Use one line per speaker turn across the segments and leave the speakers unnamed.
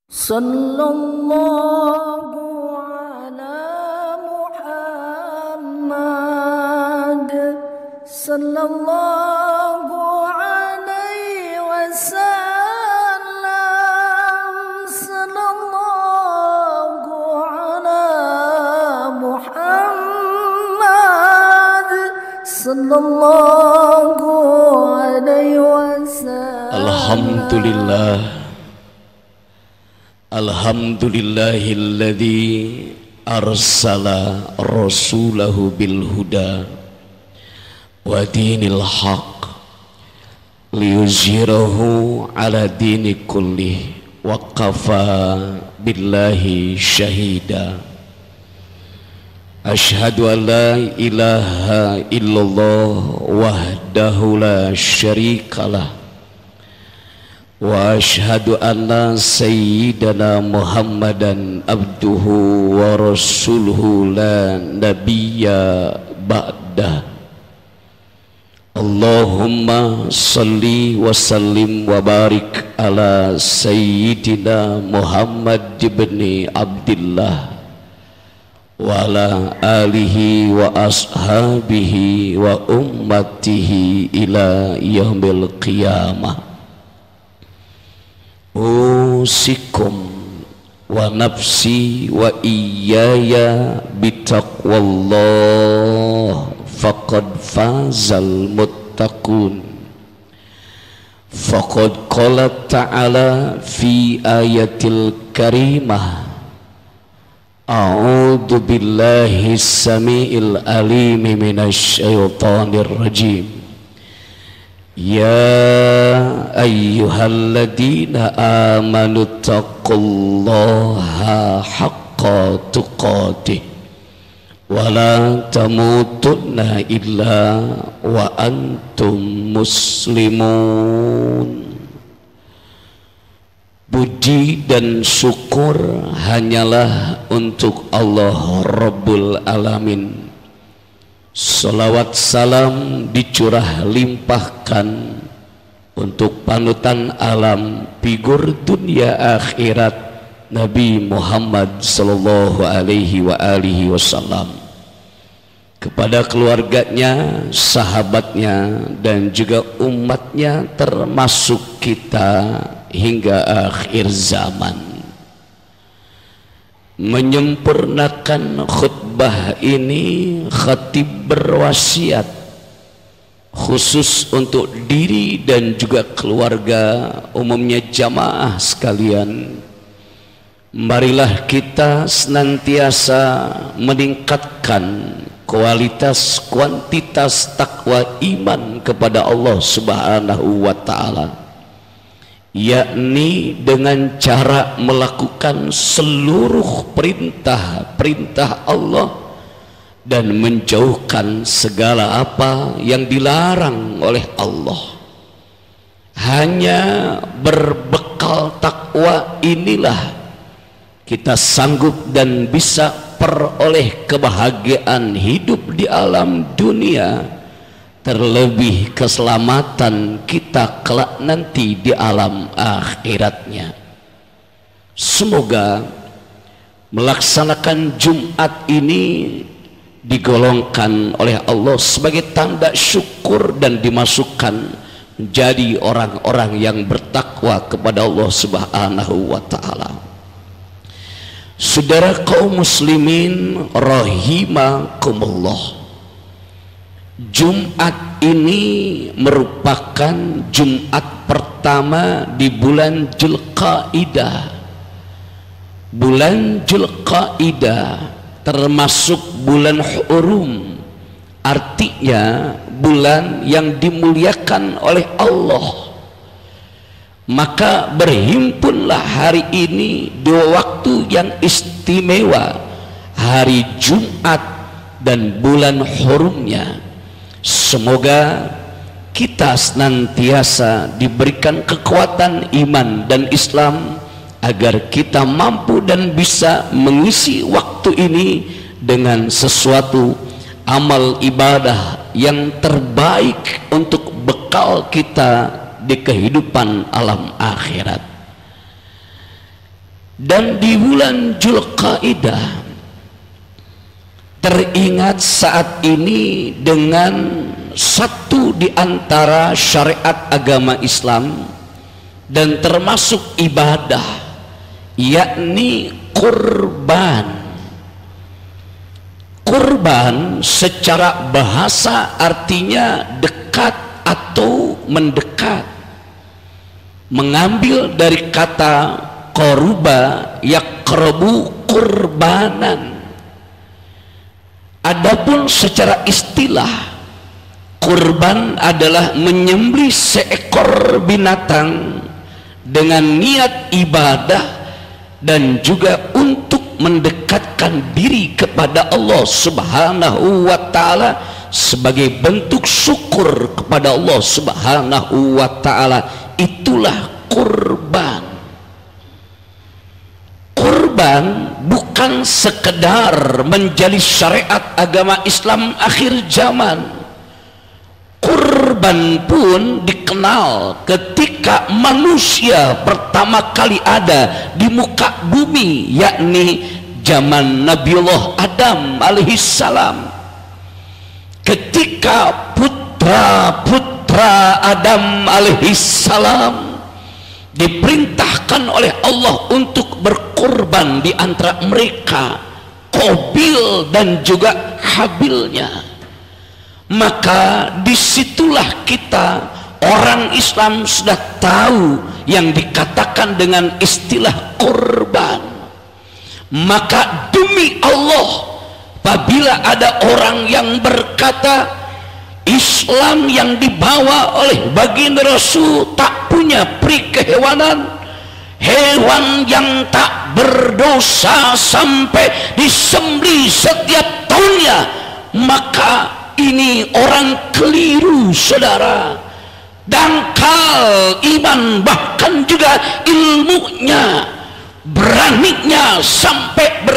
Sallallahu ala Muhammad sallallahu alaihi wasallam. Sallallahu ala Muhammad sallallahu alaihi wasallam.
Alhamdulillah. Alhamdulillahilladzi arsala rasulahu bil huda wa dinil haq liyuzhirahu ala dini kullih wa kafa billahi syahida. Ashhadu an la ilaha illallah wahdahu la syarikalah wa ashhadu anna sayyidana Muhammadan abduhu wa rasuluhu la nabiyya ba'dah. Allahumma salli wa sallim wa barik ala sayyidina Muhammad ibn Abdillah wa ala alihi wa ashabihi wa ummatihi ila yaumil qiyamah. Usikum wa nafsi wa iyaya bitaqwallah faqad fazal muttaqun. Faqad qala ta'ala fi ayatil karimah, a'udzu billahi samiil alim minasy syaithanir rajim. Ya ayyuhalladzina amanu taqullaha haqqa tuqatih wa la tamutunna illa wa antum muslimun. Puji dan syukur hanyalah untuk Allah Rabbul Alamin. Salawat salam dicurah limpahkan untuk panutan alam, figur dunia akhirat, Nabi Muhammad sallallahu alaihi wasallam, kepada keluarganya, sahabatnya, dan juga umatnya, termasuk kita hingga akhir zaman. Menyempurnakan khutbah ini, khatib berwasiat khusus untuk diri dan juga keluarga, umumnya jamaah sekalian. Marilah kita senantiasa meningkatkan kualitas kuantitas takwa iman kepada Allah Subhanahu wa ta'ala, yakni dengan cara melakukan seluruh perintah-perintah Allah dan menjauhkan segala apa yang dilarang oleh Allah. Hanya berbekal takwa inilah kita sanggup dan bisa peroleh kebahagiaan hidup di alam dunia, terlebih keselamatan kita kelak nanti di alam akhiratnya. Semoga melaksanakan Jumat ini digolongkan oleh Allah sebagai tanda syukur dan dimasukkan menjadi orang-orang yang bertakwa kepada Allah Subhanahu wa ta'ala. Saudara kaum muslimin rahimakumullah, Jumat ini merupakan Jumat pertama di bulan Dzulqa'dah. Bulan Dzulqa'dah termasuk bulan hurum, artinya bulan yang dimuliakan oleh Allah. Maka berhimpunlah hari ini dua waktu yang istimewa, hari Jumat dan bulan hurumnya. Semoga kita senantiasa diberikan kekuatan iman dan Islam agar kita mampu dan bisa mengisi waktu ini dengan sesuatu amal ibadah yang terbaik untuk bekal kita di kehidupan alam akhirat. Dan di bulan Dzulqa'dah teringat saat ini dengan satu di antara syariat agama Islam dan termasuk ibadah, yakni kurban. Kurban secara bahasa artinya dekat atau mendekat, mengambil dari kata qaruba yaqrabu kurbanan. Adapun secara istilah, kurban adalah menyembelih seekor binatang dengan niat ibadah dan juga untuk mendekatkan diri kepada Allah Subhanahu wa ta'ala sebagai bentuk syukur kepada Allah Subhanahu wa ta'ala. Itulah kurban. Kurban bukan sekedar menjadi syariat agama Islam akhir zaman. Kurban pun dikenal ketika manusia pertama kali ada di muka bumi, yakni zaman Nabiullah Adam alaihissalam. Ketika putra-putra Adam alaihissalam diperintahkan oleh Allah untuk berkorban di antara mereka, Qabil dan juga Habilnya, maka disitulah kita orang Islam sudah tahu yang dikatakan dengan istilah kurban. Maka demi Allah, apabila ada orang yang berkata Islam yang dibawa oleh baginda Rasul tak punya peri kehewanan, hewan yang tak berdosa sampai disembelih setiap tahunnya, maka ini orang keliru, saudara. Dangkal iman, bahkan juga ilmunya, beraninya sampai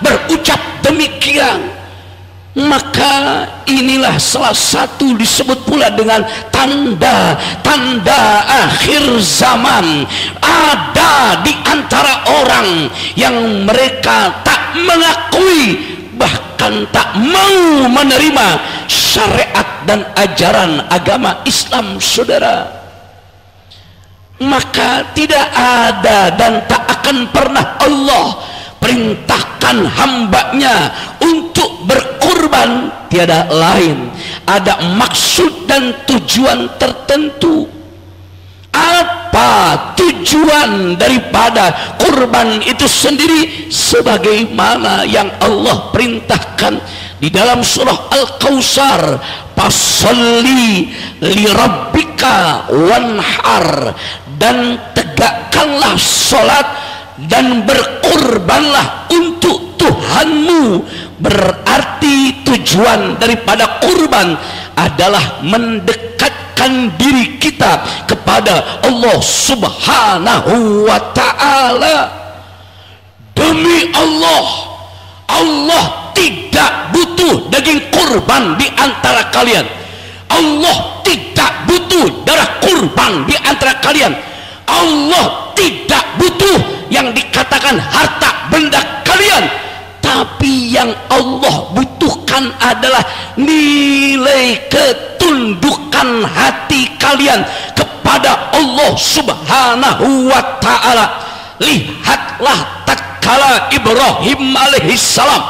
berucap demikian. Maka inilah salah satu disebut pula dengan tanda-tanda akhir zaman. Ada di antara orang yang mereka tak mengakui, bahkan tak mau menerima syariat dan ajaran agama Islam, saudara. Maka tidak ada dan tak akan pernah Allah perintahkan hambanya untuk berkurban, tiada lain ada maksud dan tujuan tertentu. Apa tujuan daripada kurban itu sendiri? Sebagaimana yang Allah perintahkan di dalam surah Al-Kautsar, fasalli li rabbika wanhar, dan tegakkanlah salat dan berkurbanlah untuk Tuhanmu. Berarti tujuan daripada kurban adalah mendekatkan diri kita kepada Allah Subhanahu wa ta'ala. Demi Allah, Allah tidak butuh daging kurban di antara kalian. Allah tidak butuh darah kurban di antara kalian. Allah tidak butuh yang dikatakan harta benda kalian, tapi yang Allah butuhkan adalah nilai ketundukan hati kalian kepada Allah Subhanahu wa ta'ala. Lihatlah tatkala Ibrahim alaihissalam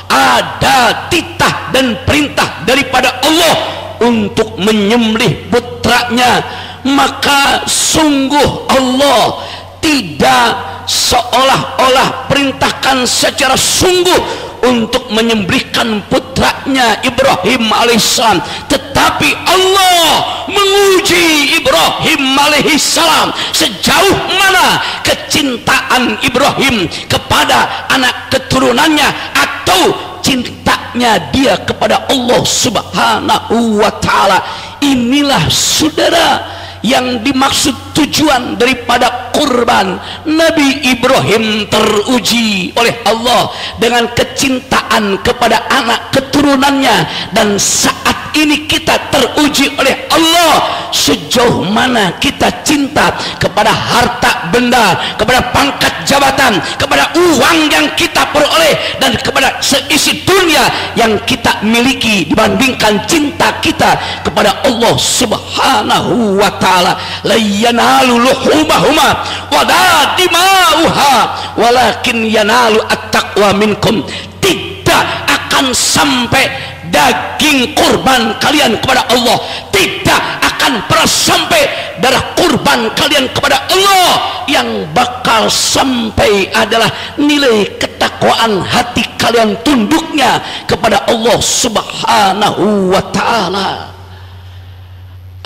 ada titah dan perintah daripada Allah untuk menyembelih putranya, maka sungguh Allah tidak seolah-olah perintahkan secara sungguh untuk menyembelihkan putranya Ibrahim alaihissalam, tetapi Allah menguji Ibrahim alaihissalam sejauh mana kecintaan Ibrahim kepada anak keturunannya atau cintanya dia kepada Allah Subhanahu wa ta'ala. Inilah saudara yang dimaksud tujuan daripada kurban. Nabi Ibrahim teruji oleh Allah dengan kecintaan kepada anak keturunannya, dan saat ini kita teruji oleh Allah sejauh mana kita cinta kepada harta benda, kepada pangkat jabatan, kepada uang yang kita peroleh, dan kepada seisi dunia yang kita miliki dibandingkan cinta kita kepada Allah Subhanahu wa ta'ala. La yanalu luhumahuma wala dima'uha walakin yanalu at-taqwa minkum. Tidak akan sampai daging kurban kalian kepada Allah, tidak akan pernah sampai darah kurban kalian kepada Allah. Yang bakal sampai adalah nilai ketakwaan hati kalian, tunduknya kepada Allah Subhanahu wa ta'ala.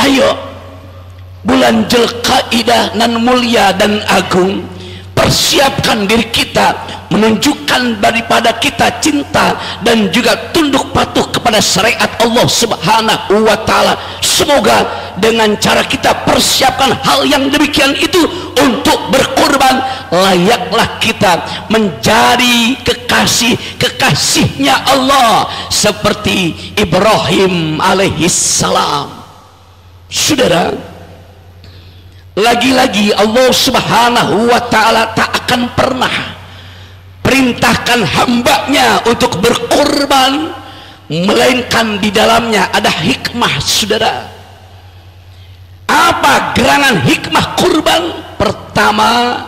Ayo, bulan Dzulqa'dah nan mulia dan agung, persiapkan diri kita menunjukkan daripada kita cinta dan juga tunduk patuh kepada syariat Allah Subhanahu wa ta'ala. Semoga dengan cara kita persiapkan hal yang demikian itu untuk berkorban, layaklah kita menjadi kekasihnya Allah seperti Ibrahim alaihissalam. Saudara, lagi-lagi Allah Subhanahu wa ta'ala tak akan pernah perintahkan hambanya untuk berkorban melainkan di dalamnya ada hikmah. Saudara, apa gerangan hikmah kurban? Pertama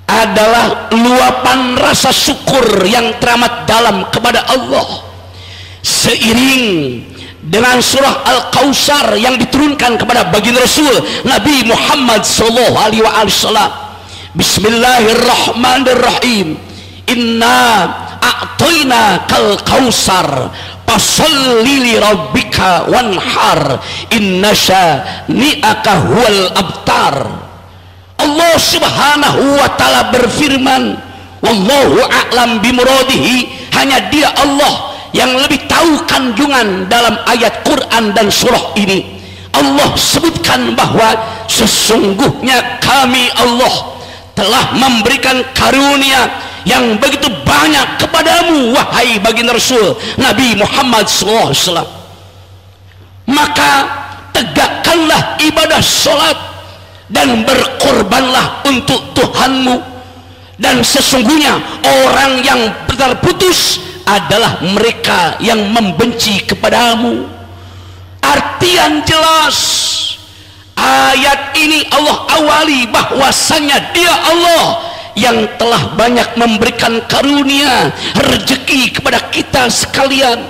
adalah luapan rasa syukur yang teramat dalam kepada Allah, seiring dengan surah Al-Kautsar yang diturunkan kepada baginda Rasul Nabi Muhammad sallallahu alaihi wasallam. Bismillahirrahmanirrahim. Inna a'toina kal kausar fasalli li rabbika wanhar inna syani'aka huwal abtar. Allah Subhanahu wa ta'ala berfirman, wallahu a'lam bimuradihi, hanya dia Allah yang lebih tahu kandungan dalam ayat Quran dan surah ini. Allah sebutkan bahwa sesungguhnya kami Allah telah memberikan karunia yang begitu banyak kepadamu wahai baginda Rasul Nabi Muhammad SAW. Maka tegakkanlah ibadah sholat dan berkorbanlah untuk Tuhanmu, dan sesungguhnya orang yang terputus adalah mereka yang membenci kepadamu. Artian jelas ayat ini Allah awali bahwasanya dia Allah yang telah banyak memberikan karunia rezeki kepada kita sekalian.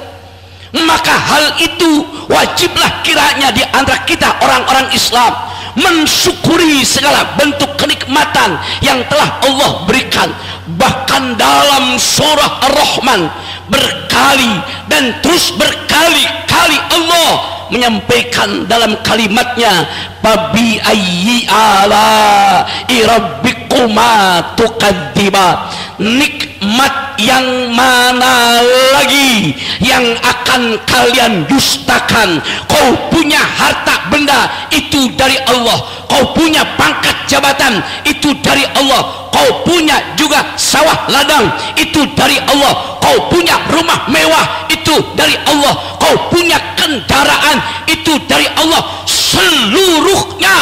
Maka hal itu wajiblah kiranya di antara kita orang-orang Islam mensyukuri segala bentuk kenikmatan yang telah Allah berikan. Bahkan dalam surah Ar-Rahman berkali dan terus berkali-kali Allah menyampaikan dalam kalimatnya, babi ayyi ala rabbikuma tukadziba, nikmat yang mana lagi yang akan kalian dustakan? Kau punya harta benda, itu dari Allah. Kau punya pangkat jabatan, itu dari Allah. Kau punya juga sawah ladang, itu dari Allah. Kau punya rumah mewah, itu dari Allah. Kau punya kendaraan, itu dari Allah. Seluruhnya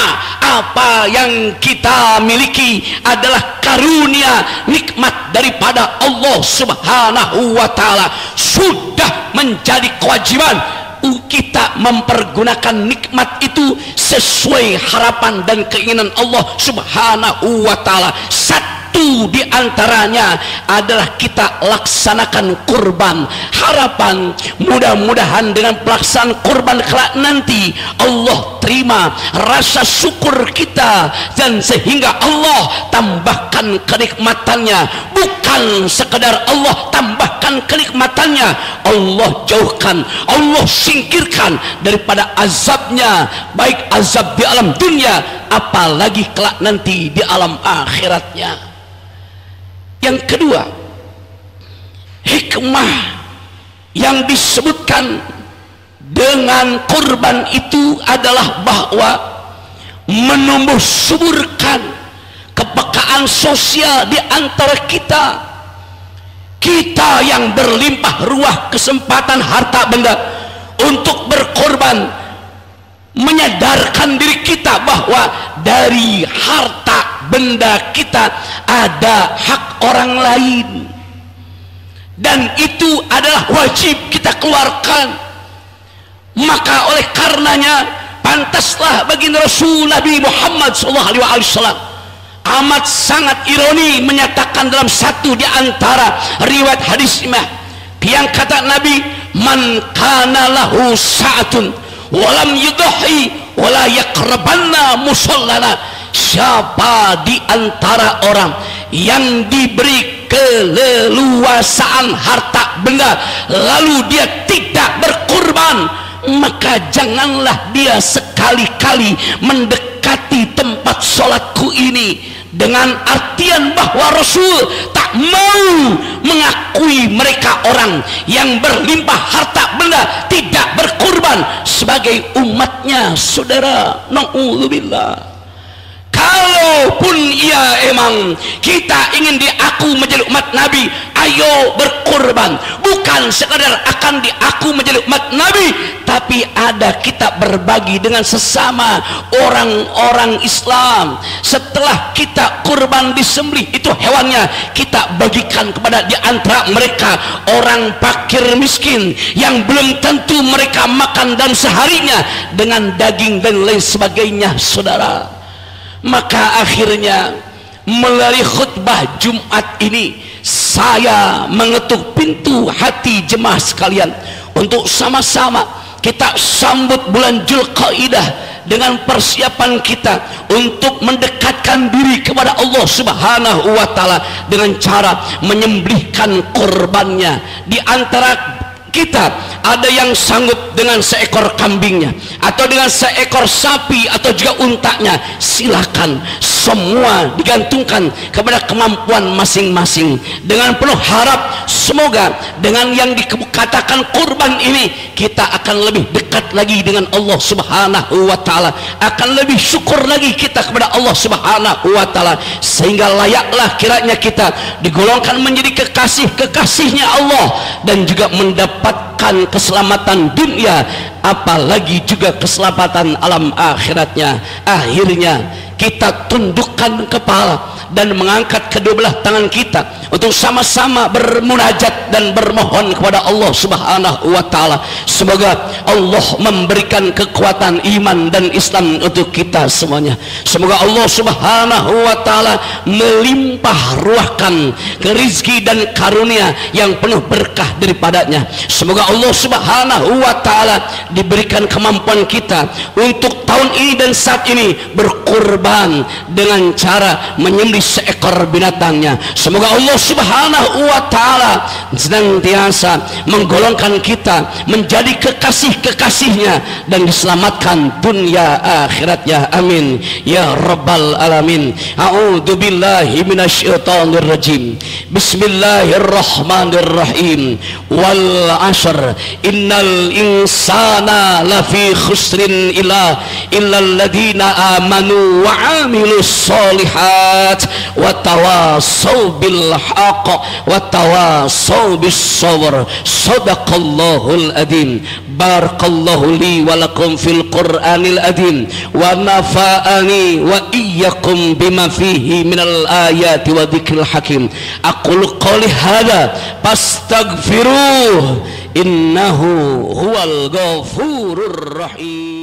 apa yang kita miliki adalah karunia, nikmat daripada Allah Subhanahu wa ta'ala. Sudah menjadi kewajiban kita mempergunakan nikmat itu sesuai harapan dan keinginan Allah Subhanahu wa ta'ala. Satu di antaranya adalah kita laksanakan kurban. Harapan mudah-mudahan dengan pelaksanaan kurban kelak nanti Allah terima rasa syukur kita, dan sehingga Allah tambahkan kenikmatannya. Bukan sekedar Allah tambahkan kenikmatannya, Allah jauhkan, Allah singkirkan daripada azabnya, baik azab di alam dunia apalagi kelak nanti di alam akhiratnya. Yang kedua, hikmah yang disebutkan dengan kurban itu adalah bahwa menumbuh suburkan kepekaan sosial di antara kita. Kita yang berlimpah ruah kesempatan harta benda untuk berkorban, menyadarkan diri kita bahwa dari harta benda kita ada hak orang lain, dan itu adalah wajib kita keluarkan. Maka oleh karenanya pantaslah bagi Rasul Nabi Muhammad SAW amat sangat ironi menyatakan dalam satu di antara riwayat hadis yang kata Nabi, man kana lahu sa'atun walam yudhi wala yaqrabanna musallana, siapa di antara orang yang diberi keleluasaan harta benda lalu dia tidak berkurban, maka janganlah dia sekali-kali mendekati tempat sholatku ini. Dengan artian bahwa Rasul tak mau mengakui mereka orang yang berlimpah harta benda tidak berkurban sebagai umatnya. Saudara, na'udzubillah. Kalaupun ia emang kita ingin diaku menjadi umat Nabi, ayo berkorban. Bukan sekadar akan diaku menjadi umat Nabi, tapi ada kita berbagi dengan sesama orang-orang Islam. Setelah kita kurban disembelih itu hewannya, kita bagikan kepada di antara mereka orang fakir miskin yang belum tentu mereka makan dalam seharinya dengan daging dan lain sebagainya. Saudara, maka akhirnya melalui khutbah Jumat ini saya mengetuk pintu hati jemaah sekalian untuk sama-sama kita sambut bulan Dzulqa'dah dengan persiapan kita untuk mendekatkan diri kepada Allah Subhanahu wa taala dengan cara menyembelihkan korbannya. Di antara kita ada yang sanggup dengan seekor kambingnya atau dengan seekor sapi atau juga untanya, silakan, semua digantungkan kepada kemampuan masing-masing. Dengan penuh harap semoga dengan yang dikatakan kurban ini kita akan lebih dekat lagi dengan Allah Subhanahu wa taala, akan lebih syukur lagi kita kepada Allah Subhanahu wa taala, sehingga layaklah kiranya kita digolongkan menjadi kekasih-kekasihnya Allah dan juga mendapatkan keselamatan dunia, apalagi juga keselamatan alam akhiratnya. Akhirnya kita tundukkan kepala dan mengangkat kedua belah tangan kita untuk sama-sama bermunajat dan bermohon kepada Allah Subhanahu wa taala. Semoga Allah memberikan kekuatan iman dan Islam untuk kita semuanya. Semoga Allah Subhanahu wa taala melimpah ruahkan rezeki dan karunia yang penuh berkah daripadanya. Semoga Allah Subhanahu wa taala diberikan kemampuan kita untuk tahun ini dan saat ini berkorban dengan cara menyembelih seekor binatangnya. Semoga Allah Subhanahu wa taala senantiasa menggolongkan kita menjadi kekasih-kekasihnya dan diselamatkan dunia akhiratnya. Amin ya rabbal alamin. A'udzu billahi minasyaitonir rajim. Bismillahirrahmanirrahim. Wal 'ashr innal insana lafi khusrin illal ladzina amanu wa amilus solihat wa tawasaw bil haqq wa tawasaw bis sabr. Shadaqallahul adzim. Barakallahu li wa lakum fil Qur'anil adzim wa nafa'ani wa iyyakum bima fihi minal ayati wa dzikril hakim. Aqulu qouli hadza fastaghfiruh innahu huwal ghafurur rahim.